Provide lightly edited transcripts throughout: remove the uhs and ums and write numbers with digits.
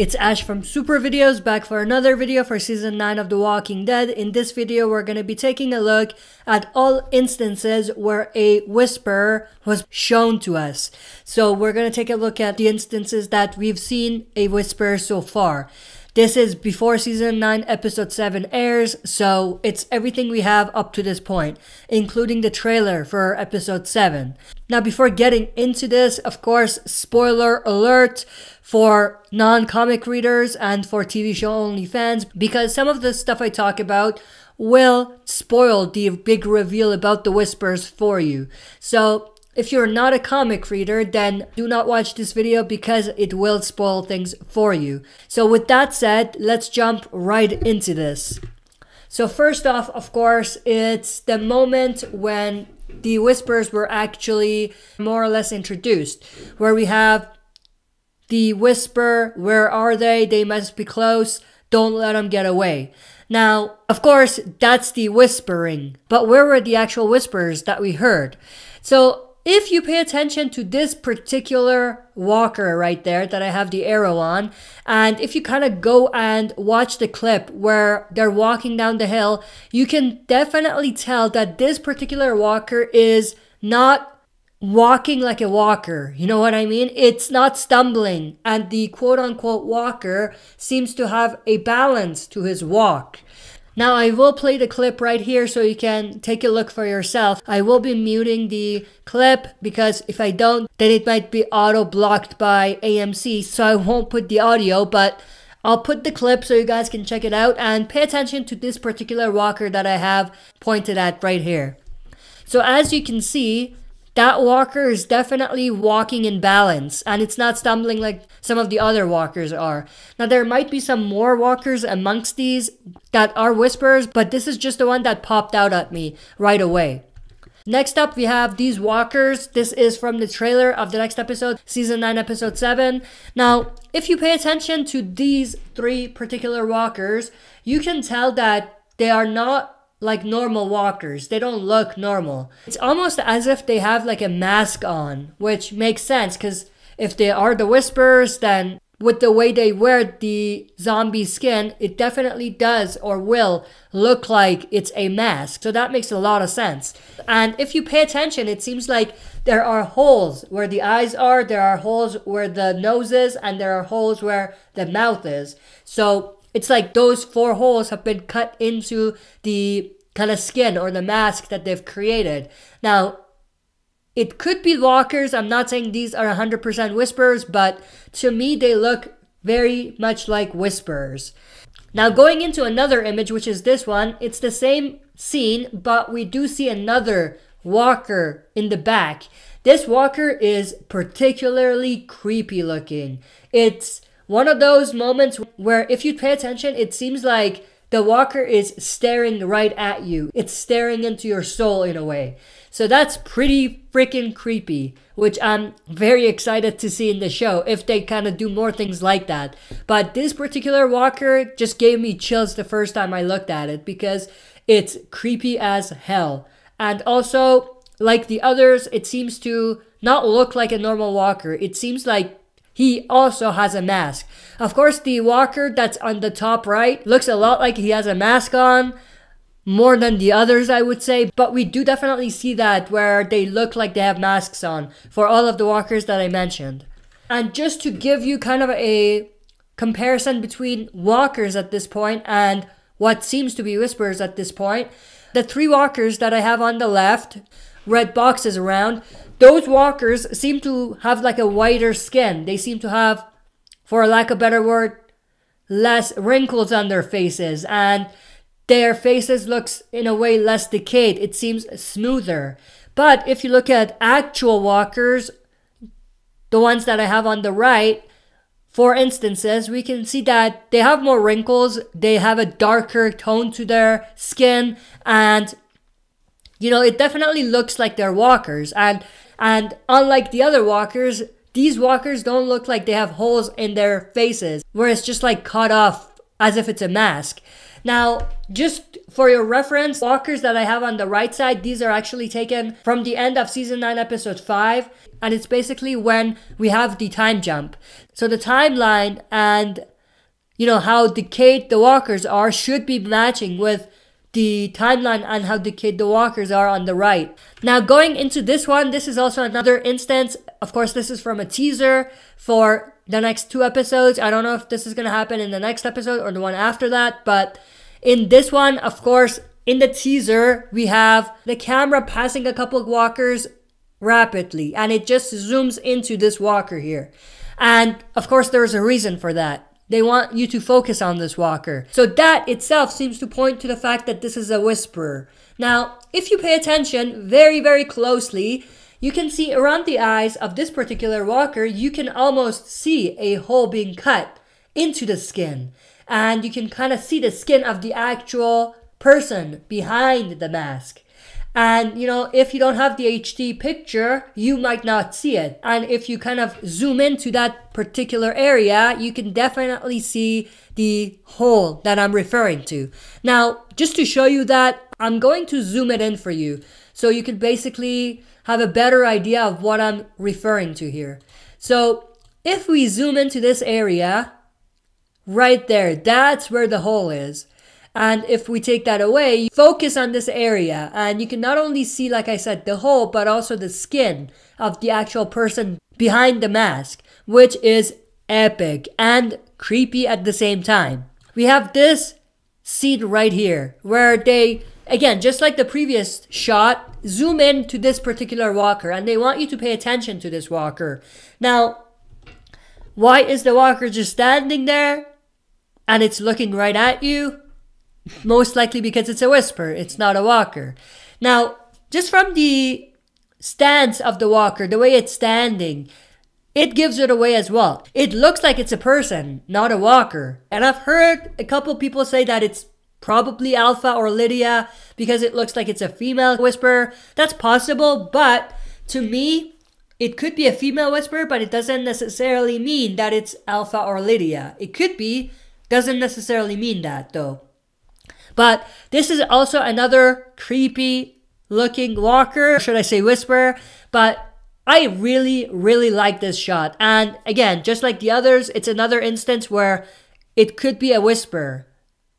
It's Ash from Super Videos, back for another video for Season 9 of The Walking Dead. In this video, we're going to be taking a look at all instances where a whisperer was shown to us. So we're going to take a look at the instances that we've seen a whisperer so far. This is before Season 9 Episode 7 airs, so it's everything we have up to this point, including the trailer for Episode 7. Now, before getting into this, of course, spoiler alert for non-comic readers and for TV show only fans, because some of the stuff I talk about will spoil the big reveal about the Whispers for you. So if you're not a comic reader, then do not watch this video because it will spoil things for you. So with that said, let's jump right into this. So first off, of course, it's the moment when the Whispers were actually more or less introduced, where we have the whisper, where are they? They must be close. Don't let them get away. Now, of course, that's the whispering, but where were the actual whispers that we heard? So if you pay attention to this particular walker right there that I have the arrow on, and if you kind of go and watch the clip where they're walking down the hill, you can definitely tell that this particular walker is not walking like a walker. You know what I mean? It's not stumbling, and the quote-unquote walker seems to have a balance to his walk. Now, I will play the clip right here so you can take a look for yourself. I will be muting the clip because if I don't, then it might be auto-blocked by AMC, so I won't put the audio, but I'll put the clip so you guys can check it out and pay attention to this particular walker that I have pointed at right here. So as you can see, that walker is definitely walking in balance, and it's not stumbling like some of the other walkers are. Now, there might be some more walkers amongst these that are whisperers, but this is just the one that popped out at me right away. Next up, we have these walkers. This is from the trailer of the next episode, Season 9, Episode 7. Now, if you pay attention to these three particular walkers, you can tell that they are not like normal walkers. They don't look normal. It's almost as if they have like a mask on, which makes sense because if they are the Whisperers, then with the way they wear the zombie skin, it definitely does or will look like it's a mask. So that makes a lot of sense. And if you pay attention, it seems like there are holes where the eyes are, there are holes where the nose is, and there are holes where the mouth is. So it's like those four holes have been cut into the kind of skin or the mask that they've created. Now, it could be walkers. I'm not saying these are 100% whisperers, but to me, they look very much like whisperers. Now, going into another image, which is this one, it's the same scene, but we do see another walker in the back. This walker is particularly creepy looking. It's one of those moments where if you pay attention, it seems like the walker is staring right at you. It's staring into your soul in a way. So that's pretty freaking creepy, which I'm very excited to see in the show if they kind of do more things like that. But this particular walker just gave me chills the first time I looked at it because it's creepy as hell. And also, like the others, it seems to not look like a normal walker. It seems like he also has a mask. Of course, the walker that's on the top right looks a lot like he has a mask on, more than the others, I would say. But we do definitely see that where they look like they have masks on for all of the walkers that I mentioned. And just to give you kind of a comparison between walkers at this point and what seems to be whisperers at this point, the three walkers that I have on the left, red boxes around, those walkers seem to have like a whiter skin. They seem to have, for lack of a better word, less wrinkles on their faces, and their faces looks in a way less decayed. It seems smoother. But if you look at actual walkers, the ones that I have on the right, for instances, we can see that they have more wrinkles, they have a darker tone to their skin, and you know, it definitely looks like they're walkers. And unlike the other walkers, these walkers don't look like they have holes in their faces, where it's just like cut off as if it's a mask. Now, just for your reference, walkers that I have on the right side, these are actually taken from the end of Season 9, Episode 5. And it's basically when we have the time jump. So the timeline and how decayed the walkers are should be matching with the timeline and how decayed the walkers are on the right. Now going into this one, this is also another instance. Of course, this is from a teaser for the next 2 episodes. I don't know if this is going to happen in the next episode or the one after that, but in this one, of course, in the teaser, we have the camera passing a couple of walkers rapidly, and it just zooms into this walker here. And of course, there's a reason for that. They want you to focus on this walker. So that itself seems to point to the fact that this is a whisperer. Now, if you pay attention very, very closely, you can see around the eyes of this particular walker, you can almost see a hole being cut into the skin. And you can kind of see the skin of the actual person behind the mask. And, if you don't have the HD picture, you might not see it. And if you kind of zoom into that particular area, you can definitely see the hole that I'm referring to. Now, just to show you that, I'm going to zoom it in for you, so you can basically have a better idea of what I'm referring to here. So, if we zoom into this area, right there, that's where the hole is. And if we take that away, focus on this area, and you can not only see, like I said, the hole, but also the skin of the actual person behind the mask, which is epic and creepy at the same time. We have this scene right here where they, again, just like the previous shot, zoom in to this particular walker, and they want you to pay attention to this walker. Now, why is the walker just standing there and it's looking right at you? Most likely because it's a whisper, it's not a walker. Now, just from the stance of the walker, the way it's standing, it gives it away as well. It looks like it's a person, not a walker. And I've heard a couple people say that it's probably Alpha or Lydia because it looks like it's a female whisperer. That's possible, but to me, it could be a female whisperer, but it doesn't necessarily mean that it's Alpha or Lydia. It could be, doesn't necessarily mean that though. But this is also another creepy looking walker, should I say whisperer, but I really, really like this shot. And again, just like the others, it's another instance where it could be a whisperer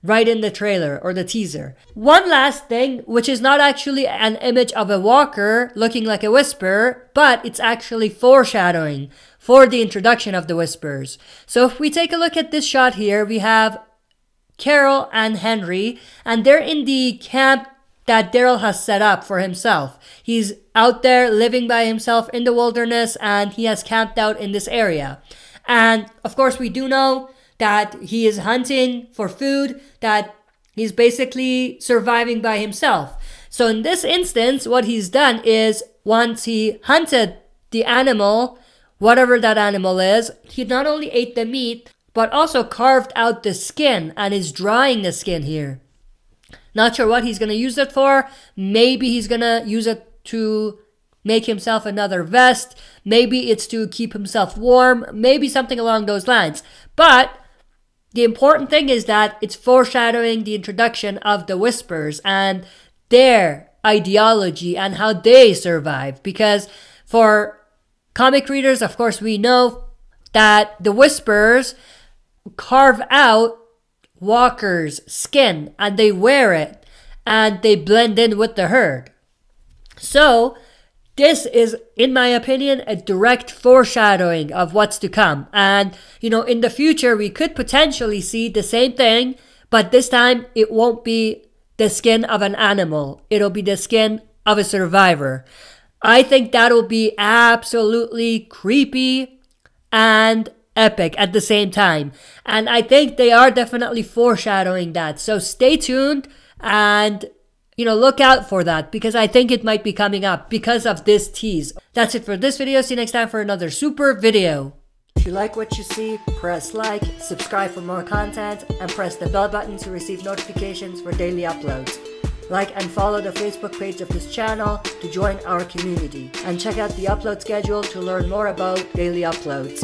right in the trailer or the teaser. One last thing, which is not actually an image of a walker looking like a whisperer, but it's actually foreshadowing for the introduction of the whisperers. So if we take a look at this shot here, we have Carol and Henry, and they're in the camp that Daryl has set up for himself. He's out there living by himself in the wilderness, and he has camped out in this area. And of course, we do know that he is hunting for food, that he's basically surviving by himself. So in this instance, what he's done is once he hunted the animal, whatever that animal is, he not only ate the meat, but also carved out the skin and is drying the skin here. Not sure what he's going to use it for. Maybe he's going to use it to make himself another vest. Maybe it's to keep himself warm. Maybe something along those lines. But the important thing is that it's foreshadowing the introduction of the Whisperers and their ideology and how they survive. Because for comic readers, of course, we know that the Whisperers carve out walkers' skin and they wear it and they blend in with the herd. So this is, in my opinion, a direct foreshadowing of what's to come. And, in the future, we could potentially see the same thing, but this time it won't be the skin of an animal. It'll be the skin of a survivor. I think that'll be absolutely creepy and epic at the same time. And I think they are definitely foreshadowing that. So stay tuned and, look out for that because I think it might be coming up because of this tease. That's it for this video. See you next time for another super video. If you like what you see, press like, subscribe for more content, and press the bell button to receive notifications for daily uploads. Like and follow the Facebook page of this channel to join our community. And check out the upload schedule to learn more about daily uploads.